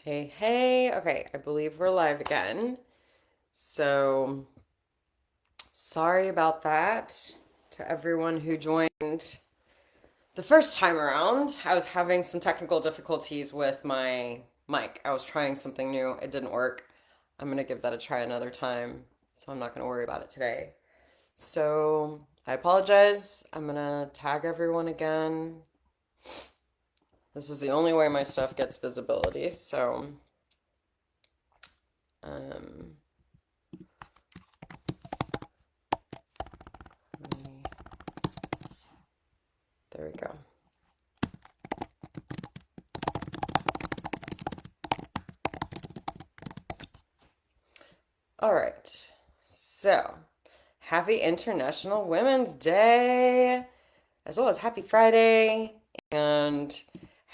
Hey, hey. Okay, I believe we're live again. So, sorry about that to everyone who joined the first time around. I was having some technical difficulties with my mic. I was trying something new, it didn't work. I'm gonna give that a try another time, so I'm not gonna worry about it today. So, I apologize. I'm gonna tag everyone again. This is the only way my stuff gets visibility, so um, there we go. All right. So, happy International Women's Day, as well as happy Friday, and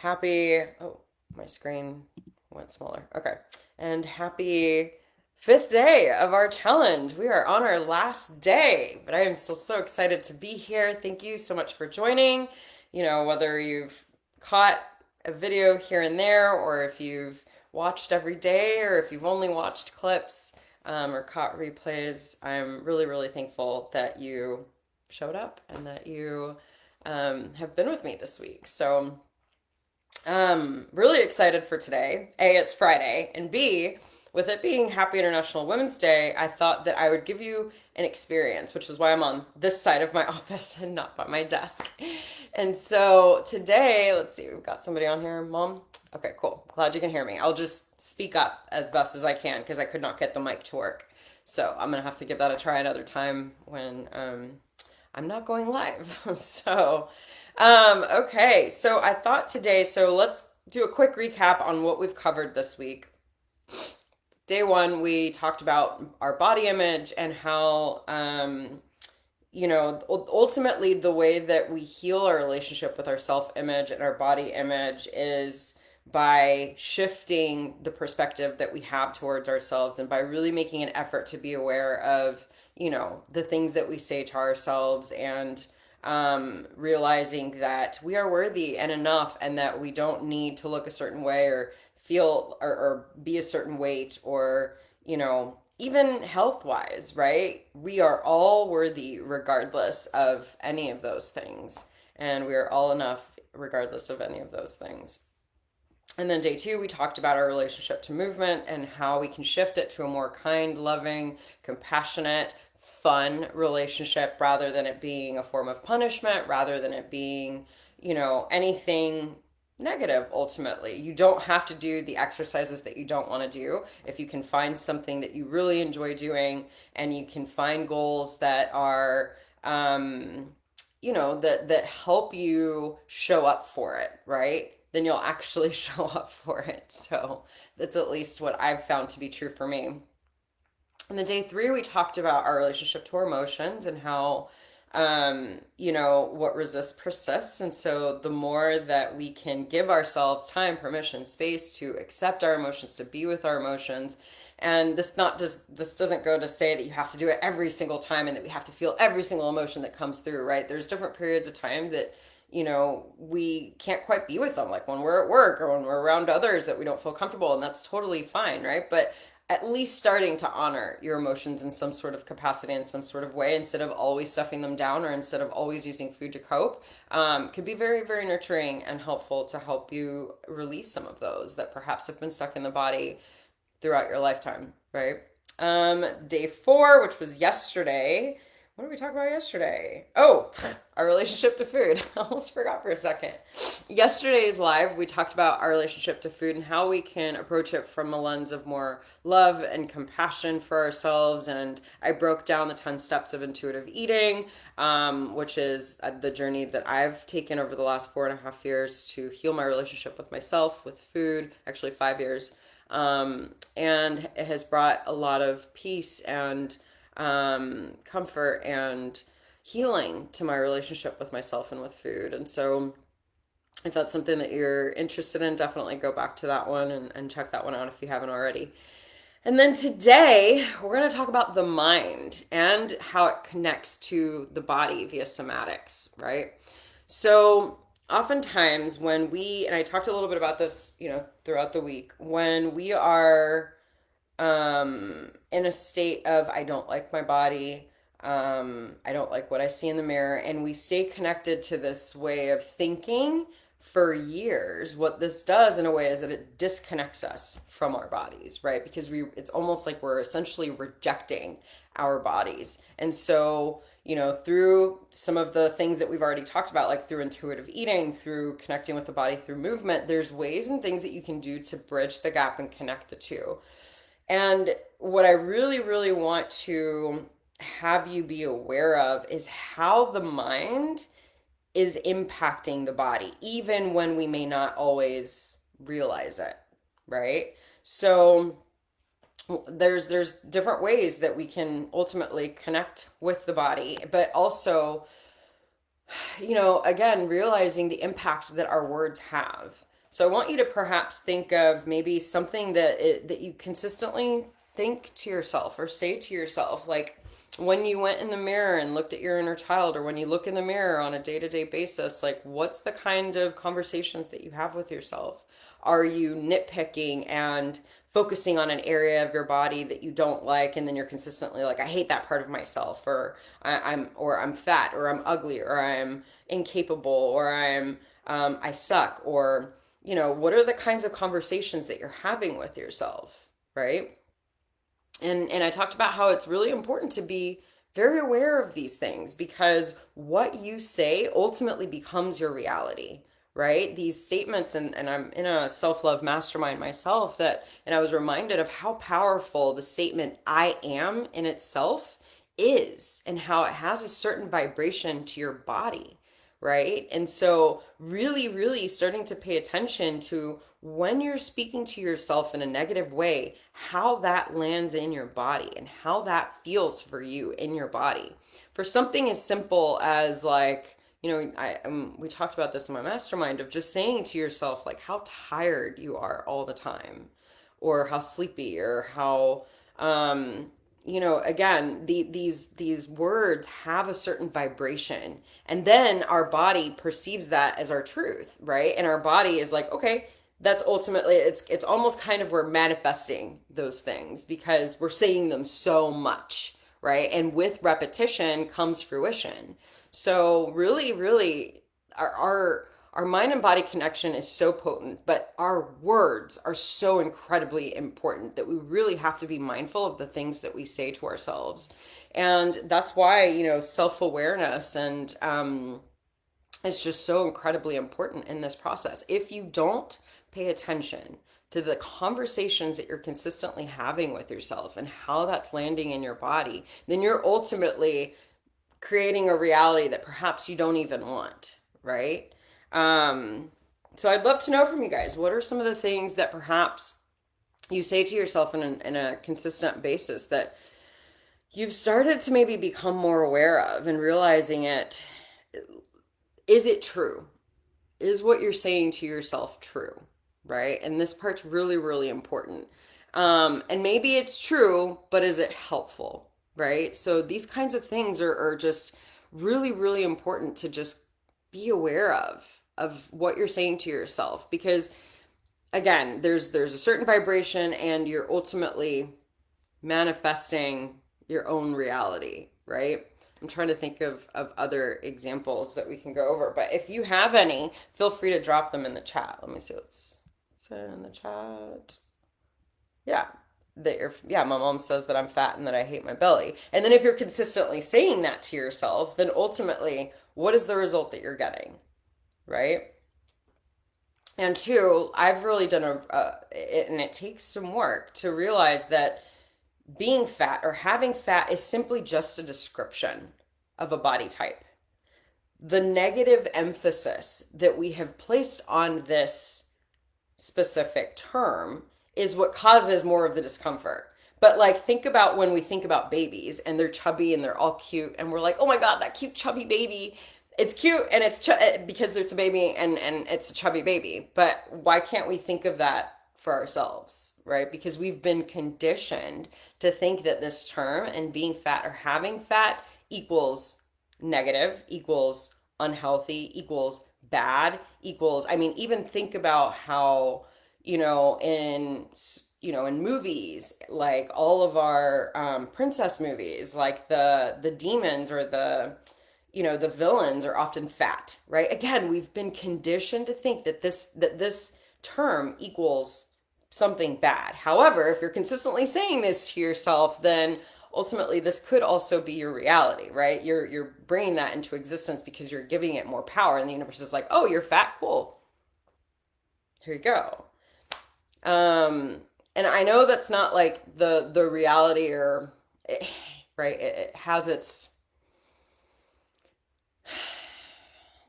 happy, oh, my screen went smaller. Okay. And happy fifth day of our challenge. We are on our last day, but I am still so excited to be here. Thank you so much for joining. Whether you've caught a video here and there, or if you've watched every day, or if you've only watched clips, or caught replays, I'm really, really thankful that you showed up and that you have been with me this week. So, really excited for today. A, it's Friday, and B, with it being Happy International Women's Day, I thought that I would give you an experience, which is why I'm on this side of my office and not by my desk. And so today, let's see, we've got somebody on here. Mom? Okay, cool. Glad you can hear me. I'll just speak up as best as I can because I could not get the mic to work. So I'm gonna have to give that a try another time when I'm not going live. Okay, so I thought today, so let's do a quick recap on what we've covered this week. Day one, we talked about our body image and how, ultimately the way that we heal our relationship with our self image and our body image is by shifting the perspective that we have towards ourselves and by really making an effort to be aware of, the things that we say to ourselves and realizing that we are worthy and enough and that we don't need to look a certain way or feel or be a certain weight or, even health wise, right? We are all worthy regardless of any of those things. And we are all enough regardless of any of those things. And then day two, we talked about our relationship to movement and how we can shift it to a more kind, loving, compassionate, fun relationship rather than it being a form of punishment, rather than it being, anything negative ultimately. You don't have to do the exercises that you don't want to do. If you can find something that you really enjoy doing and you can find goals that are that help you show up for it, right? Then you'll actually show up for it. So that's at least what I've found to be true for me. And then day three, we talked about our relationship to our emotions and how, what resists persists. And so the more that we can give ourselves time, permission, space to accept our emotions, to be with our emotions, and this doesn't go to say that you have to do it every single time and that we have to feel every single emotion that comes through, right? There's different periods of time that we can't quite be with them, like when we're at work or when we're around others that we don't feel comfortable, and that's totally fine, right? But at least starting to honor your emotions in some sort of capacity, in some sort of way, instead of always stuffing them down or instead of always using food to cope, could be very, very nurturing and helpful to help you release some of those that perhaps have been stuck in the body throughout your lifetime, right? Day four, which was yesterday. What did we talk about yesterday? Oh, our relationship to food. I almost forgot for a second. Yesterday's live, we talked about our relationship to food and how we can approach it from a lens of more love and compassion for ourselves. And I broke down the 10 steps of intuitive eating, which is the journey that I've taken over the last 4.5 years to heal my relationship with myself, with food, actually 5 years. And it has brought a lot of peace and comfort and healing to my relationship with myself and with food. And so, if that's something that you're interested in, definitely go back to that one and check that one out if you haven't already. And then today, we're going to talk about the mind and how it connects to the body via somatics, right? So, oftentimes when we, and I talked a little bit about this, throughout the week, when we are in a state of I don't like my body, I don't like what I see in the mirror, and we stay connected to this way of thinking for years, what this does in a way is that it disconnects us from our bodies, right? Because it's almost like we're essentially rejecting our bodies. And so, through some of the things that we've already talked about, like through intuitive eating, through connecting with the body through movement, there's ways and things that you can do to bridge the gap and connect the two. And what I really, really want to have you be aware of is how the mind is impacting the body, even when we may not always realize it, right? So there's different ways that we can ultimately connect with the body, but also, again, realizing the impact that our words have. So I want you to perhaps think of maybe something that you consistently think to yourself or say to yourself, like when you went in the mirror and looked at your inner child, or when you look in the mirror on a day-to-day basis, like what's the kind of conversations that you have with yourself? Are you nitpicking and focusing on an area of your body that you don't like, and then you're consistently like, I hate that part of myself, or I'm fat, or I'm ugly, or I'm incapable, or I suck, or what are the kinds of conversations that you're having with yourself, right? And I talked about how it's really important to be very aware of these things, because what you say ultimately becomes your reality, right? These statements, and I'm in a self-love mastermind myself, and I was reminded of how powerful the statement I am in itself is, and how it has a certain vibration to your body, right? And so really, really starting to pay attention to when you're speaking to yourself in a negative way, how that lands in your body and how that feels for you in your body. For something as simple as like, we talked about this in my mastermind, of just saying to yourself like how tired you are all the time, or how sleepy, or how again, these words have a certain vibration, and then our body perceives that as our truth, right? And our body is like, okay, that's ultimately, it's almost kind of we're manifesting those things because we're saying them so much, right? And with repetition comes fruition. So really, really, our mind and body connection is so potent, but our words are so incredibly important that we really have to be mindful of the things that we say to ourselves. And that's why, self-awareness and is just so incredibly important in this process. If you don't pay attention to the conversations that you're consistently having with yourself and how that's landing in your body, then you're ultimately creating a reality that perhaps you don't even want, right? Um, so I'd love to know from you guys, what are some of the things that perhaps you say to yourself in a consistent basis that you've started to maybe become more aware of, and realizing it, is it true? Is what you're saying to yourself true? Right? And this part's really, really important. And maybe it's true, but is it helpful? Right? So these kinds of things are just really, really important to just be aware of what you're saying to yourself, because again, there's a certain vibration, and you're ultimately manifesting your own reality, right? I'm trying to think of other examples that we can go over, but if you have any, feel free to drop them in the chat. Let me see what's said in the chat. Yeah. My mom says that I'm fat and that I hate my belly. And then if you're consistently saying that to yourself, then ultimately, what is the result that you're getting, right? And two, I've really done and it takes some work to realize that being fat or having fat is simply just a description of a body type. The negative emphasis that we have placed on this specific term is what causes more of the discomfort. But like, think about when we think about babies and they're chubby and they're all cute, and we're like, oh my God, that cute chubby baby. It's cute, and because it's a baby, and it's a chubby baby. But why can't we think of that for ourselves, right? Because we've been conditioned to think that this term and being fat or having fat equals negative, equals unhealthy, equals bad equals, I mean, even think about how, in movies, like all of our princess movies, like the demons or the villains are often fat, right? Again, we've been conditioned to think that this term equals something bad. However, if you're consistently saying this to yourself, then ultimately this could also be your reality, right? You're bringing that into existence because you're giving it more power, and the universe is like, oh, you're fat, cool, here you go. And I know that's not like the reality, or right, it has its,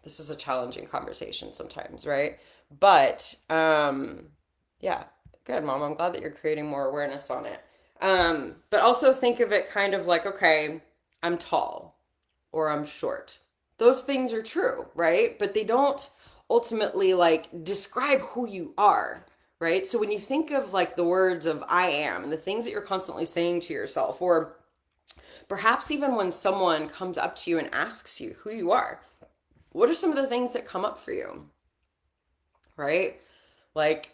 this is a challenging conversation sometimes, right? But yeah, good, mom. I'm glad that you're creating more awareness on it. But also think of it kind of like, okay, I'm tall or I'm short. Those things are true, right? But they don't ultimately like describe who you are, right? So when you think of like the words of I am and the things that you're constantly saying to yourself, or perhaps even when someone comes up to you and asks you who you are, what are some of the things that come up for you, right? Like,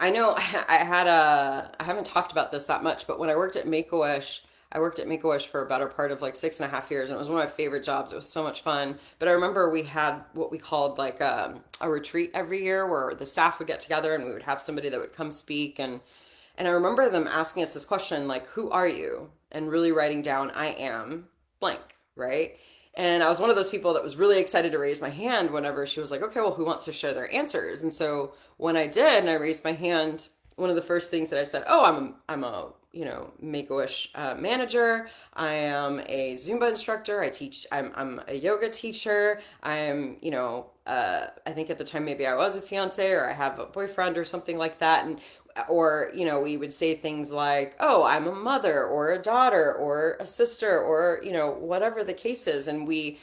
I know I haven't talked about this that much, but when I worked at Make-A-Wish, I worked at Make-A-Wish for a better part of like 6.5 years, and it was one of my favorite jobs. It was so much fun. But I remember we had what we called like a retreat every year where the staff would get together and we would have somebody that would come speak. And I remember them asking us this question, like, who are you? And really writing down, I am blank, right? And I was one of those people that was really excited to raise my hand whenever she was like, okay, well, who wants to share their answers? And so when I did and I raised my hand, one of the first things that I said, oh, I'm a Make-A-Wish manager. I am a Zumba instructor. I'm a yoga teacher. I think at the time maybe I was a fiance or I have a boyfriend or something like that. And or we would say things like, oh, I'm a mother or a daughter or a sister or whatever the case is, and we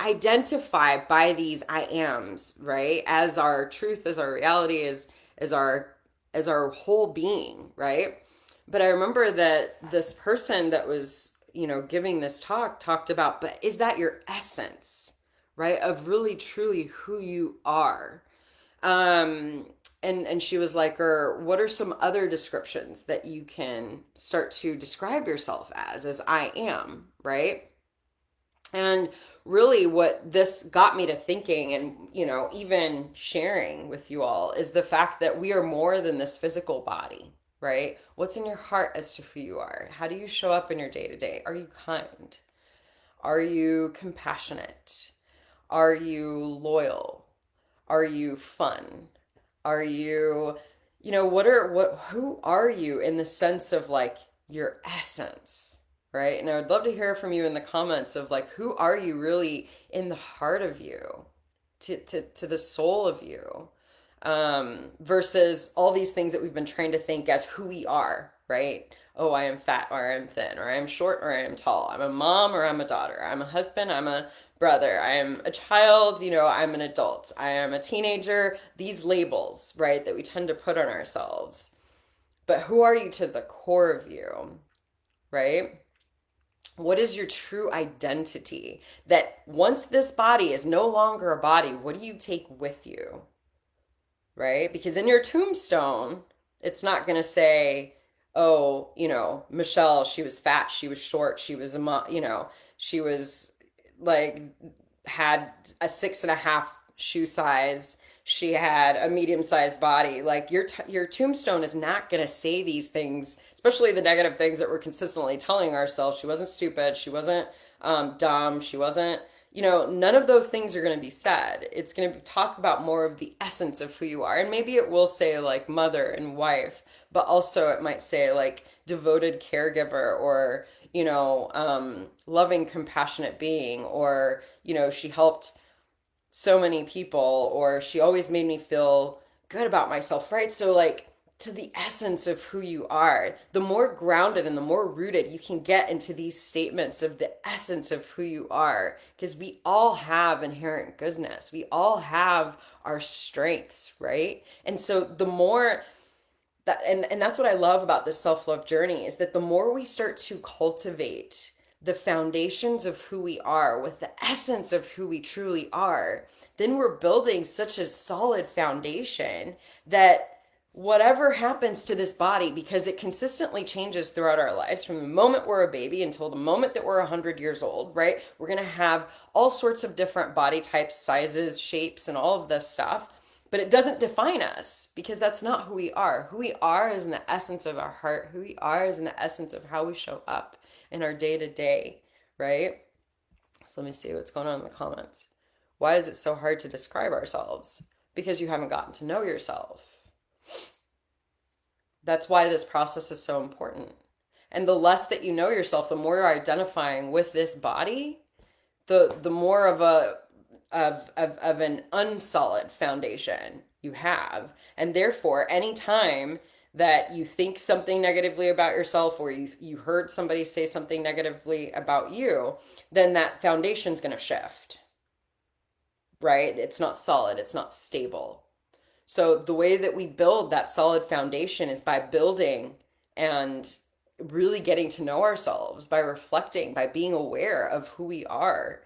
identify by these I ams, right, as our truth, as our reality, as our as our whole being, right? But I remember that this person that was giving this talk talked about, but is that your essence, right, of really truly who you are? um and she was like, or what are some other descriptions that you can start to describe yourself as I am, right? And really what this got me to thinking, and even sharing with you all, is the fact that we are more than this physical body, right? What's in your heart as to who you are? How do you show up in your day to day? Are you kind? Are you compassionate? Are you loyal? Are you fun? Are you, who are you in the sense of like your essence, right? And I would love to hear from you in the comments of like, who are you really in the heart of you, to the soul of you, versus all these things that we've been trained to think as who we are, right? Oh, I am fat or I'm thin, or I'm short or I'm tall. I'm a mom or I'm a daughter. I'm a husband, I'm a brother. I am a child, I'm an adult. I am a teenager. These labels, right, that we tend to put on ourselves. But who are you to the core of you, right? What is your true identity? That once this body is no longer a body, what do you take with you? Right? Because in your tombstone, it's not going to say, oh, Michelle, she was fat, she was short, she was she was like, had a 6.5 shoe size, she had a medium-sized body. Like your tombstone is not going to say these things, especially the negative things that we're consistently telling ourselves. She wasn't stupid, she wasn't dumb, she wasn't, none of those things are going to be said. It's going to talk about more of the essence of who you are. And maybe it will say like mother and wife, but also it might say like devoted caregiver, or, loving, compassionate being, or, she helped so many people, or she always made me feel good about myself, right? So, like, to the essence of who you are, the more grounded and the more rooted you can get into these statements of the essence of who you are, because we all have inherent goodness. We all have our strengths, right? And so the more that, and that's what I love about this self-love journey, is that the more we start to cultivate the foundations of who we are, with the essence of who we truly are, then we're building such a solid foundation that whatever happens to this body, because it consistently changes throughout our lives from the moment we're a baby until the moment that we're 100 years old, right? We're going to have all sorts of different body types, sizes, shapes, and all of this stuff. But it doesn't define us because that's not who we are. Who we are is in the essence of our heart. Who we are is in the essence of how we show up in our day to day, right? So let me see what's going on in the comments. Why is it so hard to describe ourselves? Because you haven't gotten to know yourself. That's why this process is so important. And the less that you know yourself, the more you're identifying with this body, the more of an unsolid foundation you have. And therefore, anytime that you think something negatively about yourself, or you heard somebody say something negatively about you, then that foundation's going to shift, right? It's not solid, it's not stable. So the way that we build that solid foundation is by building and really getting to know ourselves, by reflecting, by being aware of who we are.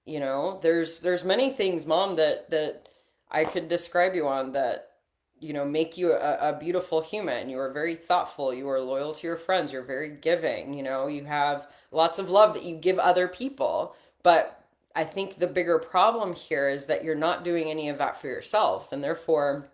You know, there's many things, Mom, that I could describe you on that, you know, make you a beautiful human. You are very thoughtful, you are loyal to your friends, you're very giving, you know, you have lots of love that you give other people. But I think the bigger problem here is that you're not doing any of that for yourself. And therefore,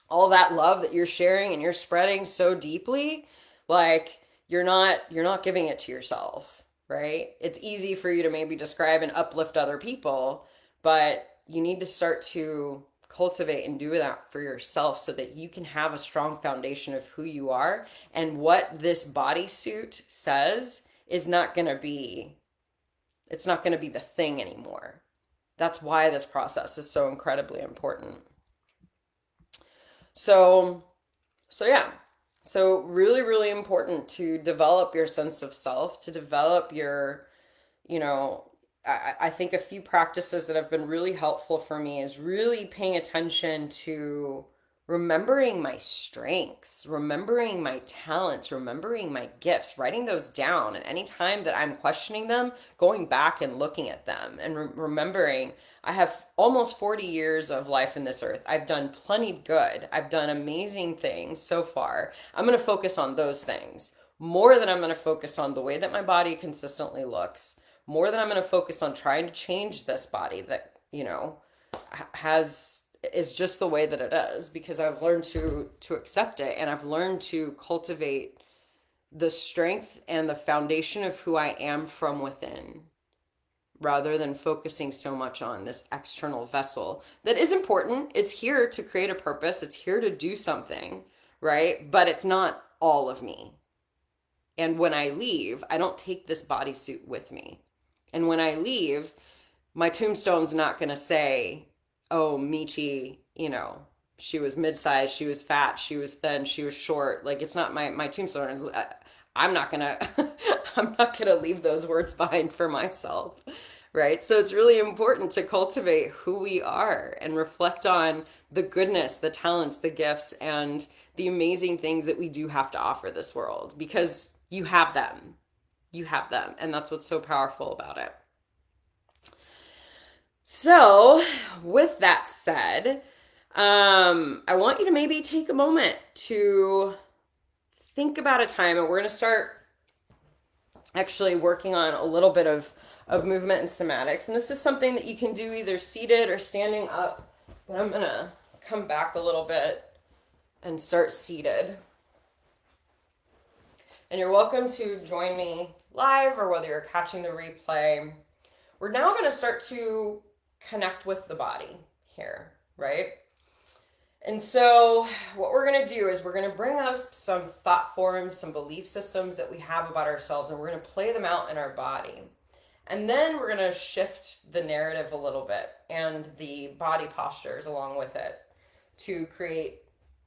all that love that you're sharing and you're spreading so deeply, like you're not giving it to yourself, right? It's easy for you to maybe describe and uplift other people, but you need to start to cultivate and do that for yourself so that you can have a strong foundation of who you are. And what this bodysuit says is not going to be, it's not going to be the thing anymore. That's why this process is so incredibly important. So, so yeah. So really, really important to develop your sense of self, to develop your, you know, I think a few practices that have been really helpful for me is really paying attention to remembering my strengths, remembering my talents, remembering my gifts, writing those down. And anytime that I'm questioning them, going back and looking at them and remembering I have almost 40 years of life in this earth. I've done plenty of good. I've done amazing things so far. I'm going to focus on those things more than I'm going to focus on the way that my body consistently looks, more than I'm going to focus on trying to change this body that, you know, has is just the way that it is, because I've learned to accept it, and I've learned to cultivate the strength and the foundation of who I am from within, rather than focusing so much on this external vessel that is important. It's here to create a purpose, it's here to do something, right? But it's not all of me. And when I leave, I don't take this bodysuit with me. And when I leave, my tombstone's not going to say, oh, Michi, you know, she was mid-sized, she was fat, she was thin, she was short. Like, it's not my tombstone is, I'm not gonna I'm not gonna leave those words behind for myself, right? So it's really important to cultivate who we are and reflect on the goodness, the talents, the gifts, and the amazing things that we do have to offer this world, because you have them. You have them, and that's what's so powerful about it. So, with that said, I want you to maybe take a moment to think about a time, and we're going to start actually working on a little bit of movement and somatics. And this is something that you can do either seated or standing up. But I'm going to come back a little bit and start seated. And you're welcome to join me live, or whether you're catching the replay. We're now going to start to connect with the body here, right? And so what we're going to do is we're going to bring up some thought forms, some belief systems that we have about ourselves, and we're going to play them out in our body. And then we're going to shift the narrative a little bit and the body postures along with it to create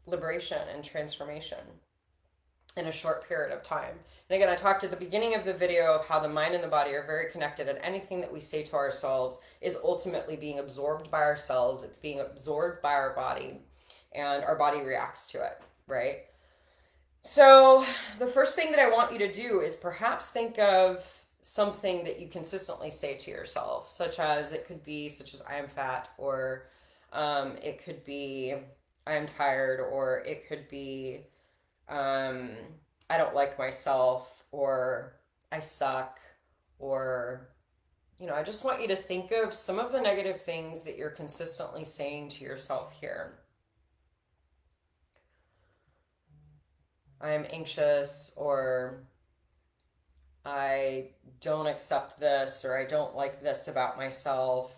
liberation and transformation in a short period of time. And again, I talked at the beginning of the video of how the mind and the body are very connected, and anything that we say to ourselves is ultimately being absorbed by our cells. It's being absorbed by our body, and our body reacts to it, right? So the first thing that I want you to do is perhaps think of something that you consistently say to yourself, such as I am fat, or it could be I am tired, or it could be um, I don't like myself, or I suck, or I just want you to think of some of the negative things that you're consistently saying to yourself here. I'm anxious, or I don't accept this, or I don't like this about myself.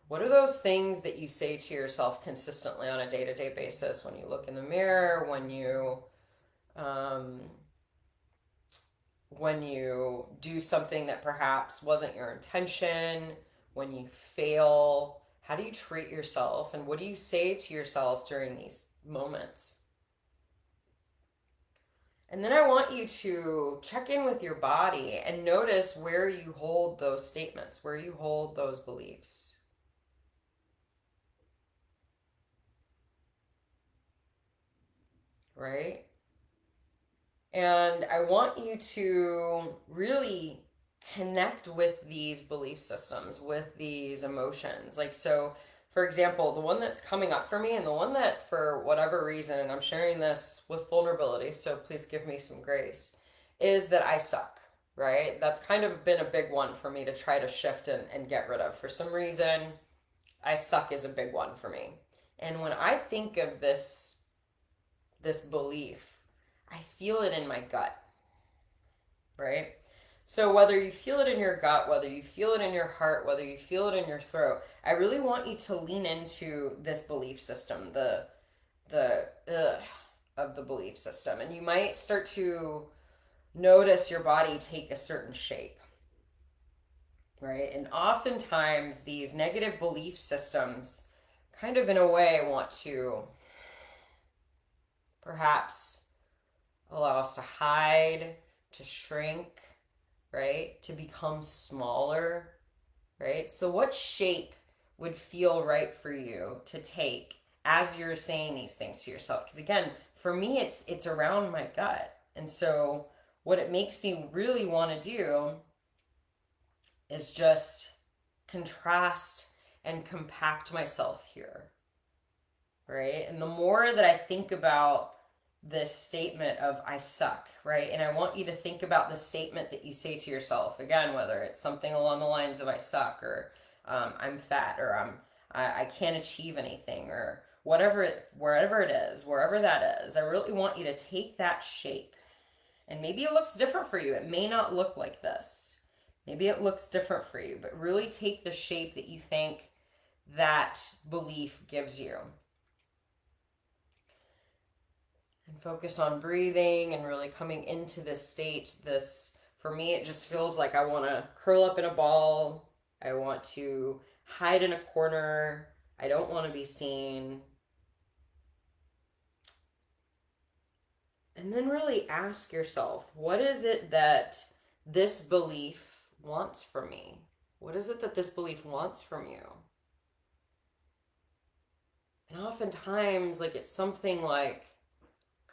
What are those things that you say to yourself consistently on a day to day basis when you look in the mirror, um, when you do something that perhaps wasn't your intention, when you fail? How do you treat yourself, and what do you say to yourself during these moments? And then I want you to check in with your body and notice where you hold those statements, where you hold those beliefs, right? And I want you to really connect with these belief systems, with these emotions. Like, so, for example, the one that's coming up for me, and the one that, for whatever reason, and I'm sharing this with vulnerability, so please give me some grace, is that I suck, right? That's kind of been a big one for me to try to shift and get rid of. For some reason, I suck is a big one for me. And when I think of this belief, I feel it in my gut, right? So whether you feel it in your gut, whether you feel it in your heart, whether you feel it in your throat, I really want you to lean into this belief system, the of the belief system, and you might start to notice your body take a certain shape, right? And oftentimes these negative belief systems kind of in a way want to perhaps allow us to hide, to shrink, right? To become smaller, right? So, what shape would feel right for you to take as you're saying these things to yourself? Because again, for me, it's around my gut, and so what it makes me really want to do is just contrast and compact myself here, right? And the more that I think about this statement of I suck, right? And I want you to think about the statement that you say to yourself, again, whether it's something along the lines of I suck, or I'm fat, or I can't achieve anything, or wherever it is, wherever that is. I really want you to take that shape. And maybe it looks different for you. It may not look like this. Maybe it looks different for you, but really take the shape that you think that belief gives you. And focus on breathing and really coming into this state. For me, it just feels like I want to curl up in a ball. I want to hide in a corner. I don't want to be seen. And then really ask yourself, what is it that this belief wants from me? What is it that this belief wants from you? And oftentimes, like, it's something like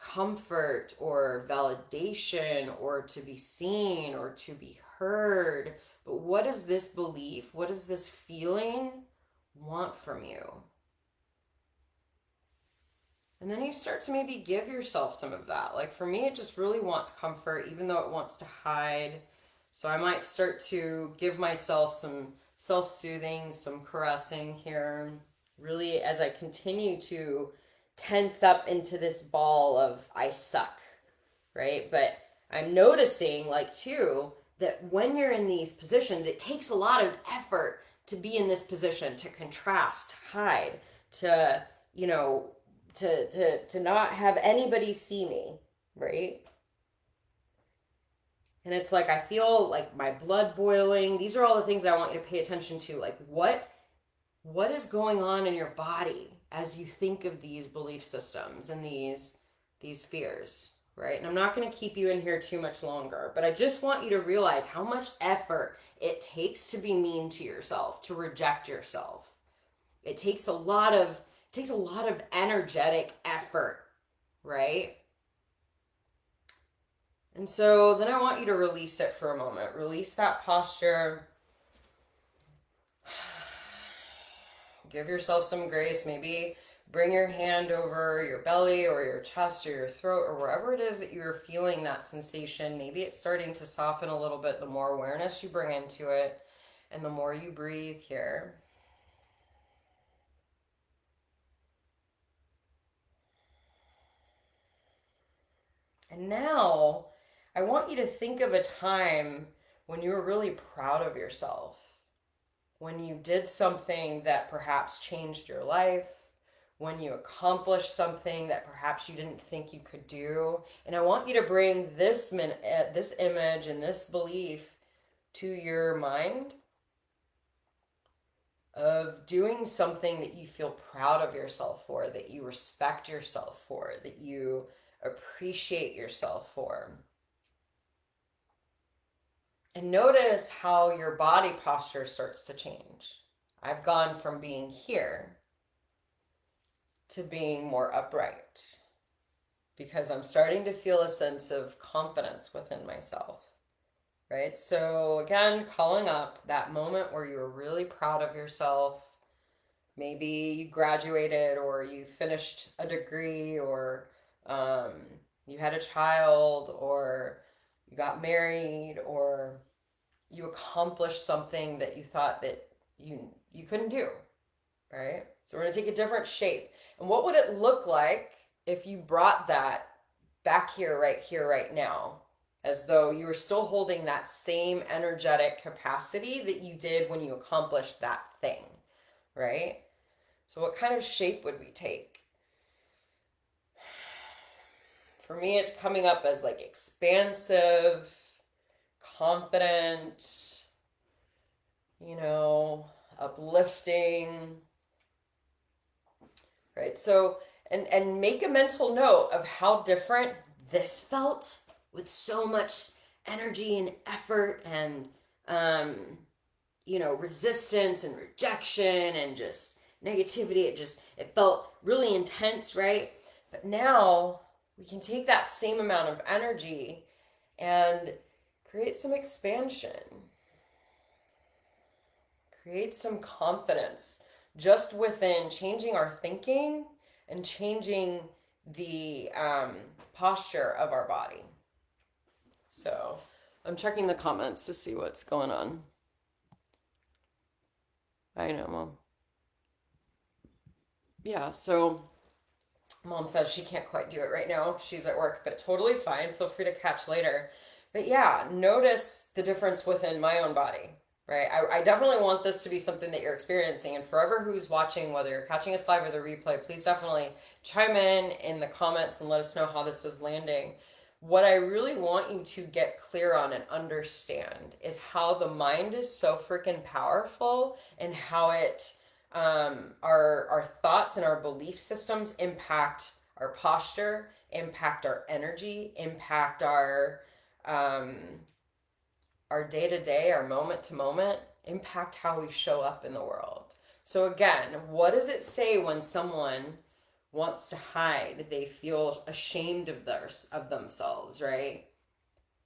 comfort or validation or to be seen or to be heard. But what does this belief, what does this feeling want from you? And then you start to maybe give yourself some of that. Like, for me, it just really wants comfort, even though it wants to hide. So I might start to give myself some self soothing, some caressing here. Really, as I continue to tense up into this ball of I suck, right? But I'm noticing, like, too, that when you're in these positions, it takes a lot of effort to be in this position, to contrast, hide, to, you know, to not have anybody see me, right? And it's like I feel like my blood boiling. These are all the things that I want you to pay attention to. Like, what is going on in your body as you think of these belief systems and these fears, right? And I'm not going to keep you in here too much longer, but I just want you to realize how much effort it takes to be mean to yourself, to reject yourself. It takes a lot of energetic effort, right? And so then I want you to release it for a moment. Release that posture. Give yourself some grace. Maybe bring your hand over your belly or your chest or your throat or wherever it is that you're feeling that sensation. Maybe it's starting to soften a little bit the more awareness you bring into it and the more you breathe here. And now I want you to think of a time when you were really proud of yourself, when you did something that perhaps changed your life, when you accomplished something that perhaps you didn't think you could do. And I want you to bring this image and this belief to your mind of doing something that you feel proud of yourself for, that you respect yourself for, that you appreciate yourself for. And notice how your body posture starts to change. I've gone from being here to being more upright because I'm starting to feel a sense of confidence within myself, right? So again, calling up that moment where you were really proud of yourself. Maybe you graduated or you finished a degree or you had a child or you got married or you accomplished something that you thought that you couldn't do, right? So we're going to take a different shape. And what would it look like if you brought that back here, right now, as though you were still holding that same energetic capacity that you did when you accomplished that thing, right? So what kind of shape would we take? For me, it's coming up as like expansive, confident, uplifting, right? So, and make a mental note of how different this felt with so much energy and effort and, resistance and rejection and just negativity. It felt really intense, right? But now we can take that same amount of energy and create some expansion, create some confidence just within changing our thinking and changing the posture of our body. So I'm checking the comments to see what's going on. I know, Mom. Yeah, so Mom says she can't quite do it right now. She's at work, but totally fine. Feel free to catch later. But yeah, notice the difference within my own body, right? I definitely want this to be something that you're experiencing. And forever who's watching, whether you're catching us live or the replay, please definitely chime in the comments and let us know how this is landing. What I really want you to get clear on and understand is how the mind is so freaking powerful and how it our thoughts and our belief systems impact our posture, impact our energy, impact our day to day, our moment to moment, impact how we show up in the world. So again, what does it say when someone wants to hide? They feel ashamed of themselves, right?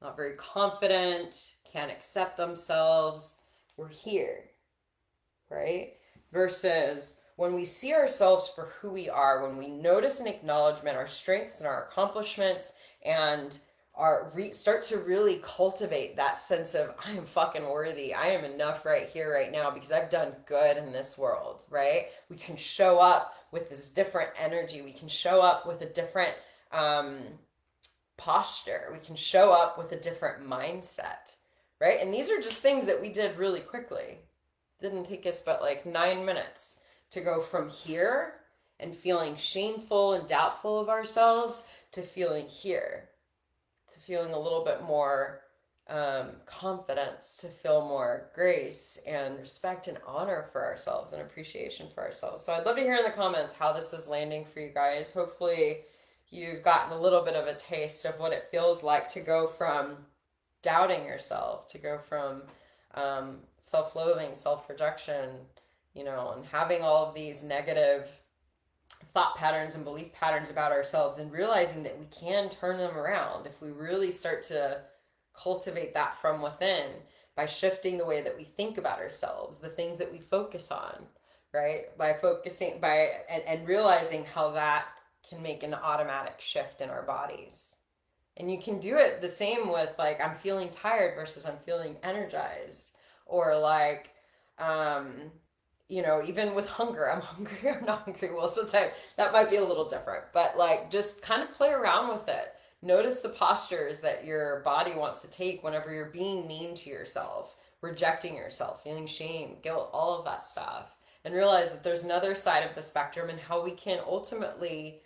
Not very confident, can't accept themselves. We're here, right? Versus when we see ourselves for who we are, when we notice and acknowledgement our strengths and our accomplishments and start to really cultivate that sense of I am fucking worthy. I am enough right here, right now, because I've done good in this world, right? We can show up with this different energy. We can show up with a different posture. We can show up with a different mindset, right? And these are just things that we did really quickly. Didn't take us but like 9 minutes to go from here and feeling shameful and doubtful of ourselves to feeling here, to feeling a little bit more confidence, to feel more grace and respect and honor for ourselves and appreciation for ourselves. So I'd love to hear in the comments how this is landing for you guys. Hopefully you've gotten a little bit of a taste of what it feels like to go from doubting yourself, to go from self-loathing, self-rejection, and having all of these negative thought patterns and belief patterns about ourselves, and realizing that we can turn them around if we really start to cultivate that from within by shifting the way that we think about ourselves, the things that we focus on, right? By focusing by and realizing how that can make an automatic shift in our bodies. And you can do it the same with like I'm feeling tired versus I'm feeling energized, or like um even with hunger, I'm hungry, I'm not hungry. Well, sometimes that might be a little different, but like just kind of play around with it. Notice the postures that your body wants to take whenever you're being mean to yourself, rejecting yourself, feeling shame, guilt, all of that stuff. And realize that there's another side of the spectrum, and how we can ultimately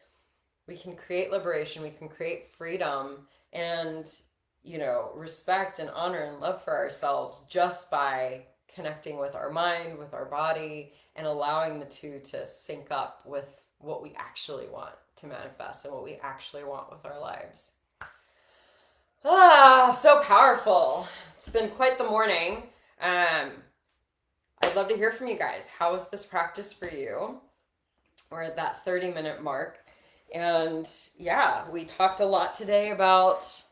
we can create liberation, we can create freedom, and respect and honor and love for ourselves just by connecting with our mind, with our body, and allowing the two to sync up with what we actually want to manifest and what we actually want with our lives. So powerful. It's been quite the morning. I'd love to hear from you guys. How was this practice for you? We're at that 30-minute mark. And yeah, we talked a lot today about,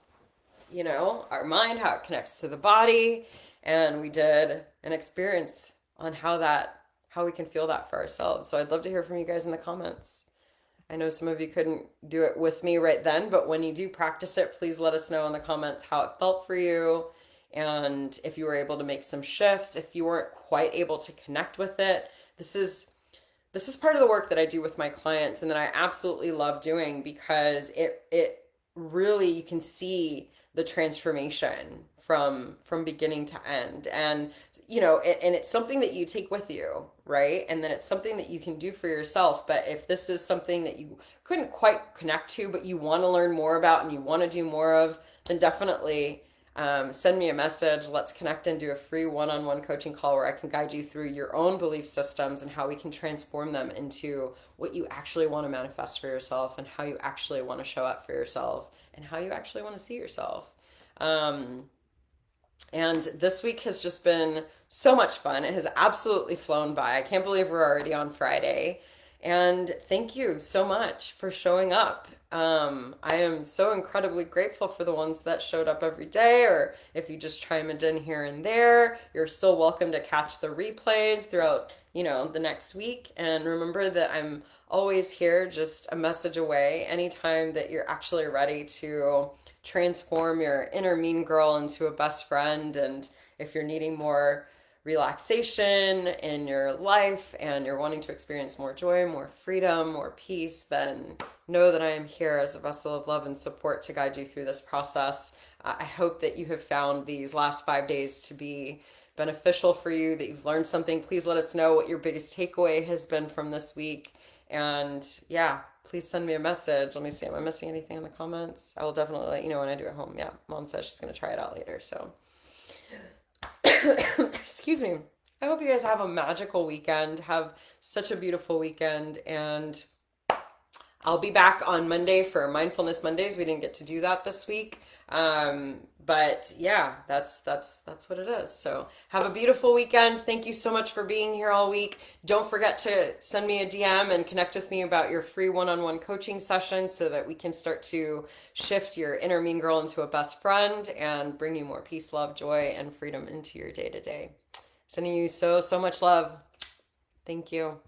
our mind, how it connects to the body. And we did an experience on how we can feel that for ourselves. So I'd love to hear from you guys in the comments. I know some of you couldn't do it with me right then, but when you do practice it, please let us know in the comments how it felt for you. And if you were able to make some shifts, if you weren't quite able to connect with it. This is part of the work that I do with my clients, and that I absolutely love doing, because it really, you can see the transformation from beginning to end. And and it's something that you take with you, right? And then it's something that you can do for yourself. But if this is something that you couldn't quite connect to, but you want to learn more about and you want to do more of, then definitely send me a message. Let's connect and do a free one-on-one coaching call where I can guide you through your own belief systems and how we can transform them into what you actually want to manifest for yourself, and how you actually want to show up for yourself, and how you actually want to see yourself. And this week has just been so much fun. It has absolutely flown by. I can't believe we're already on Friday. And thank you so much for showing up. I am so incredibly grateful for the ones that showed up every day, or if you just chimed in here and there, you're still welcome to catch the replays throughout, the next week. And remember that I'm always here, just a message away, anytime that you're actually ready to transform your inner mean girl into a best friend. And if you're needing more relaxation in your life and you're wanting to experience more joy, more freedom, more peace, then know that I am here as a vessel of love and support to guide you through this process. I hope that you have found these last 5 days to be beneficial for you, that you've learned something. Please let us know what your biggest takeaway has been from this week. And yeah, please send me a message. Let me see, am I missing anything in the comments? I will definitely let you know when I do it home. Yeah, Mom says she's going to try it out later, so excuse me. I hope you guys have a magical weekend. Have such a beautiful weekend. And I'll be back on Monday for Mindfulness Mondays. We didn't get to do that this week. But yeah, that's what it is. So have a beautiful weekend. Thank you so much for being here all week. Don't forget to send me a DM and connect with me about your free one-on-one coaching session, so that we can start to shift your inner mean girl into a best friend and bring you more peace, love, joy, and freedom into your day-to-day. Sending you so much love. Thank you.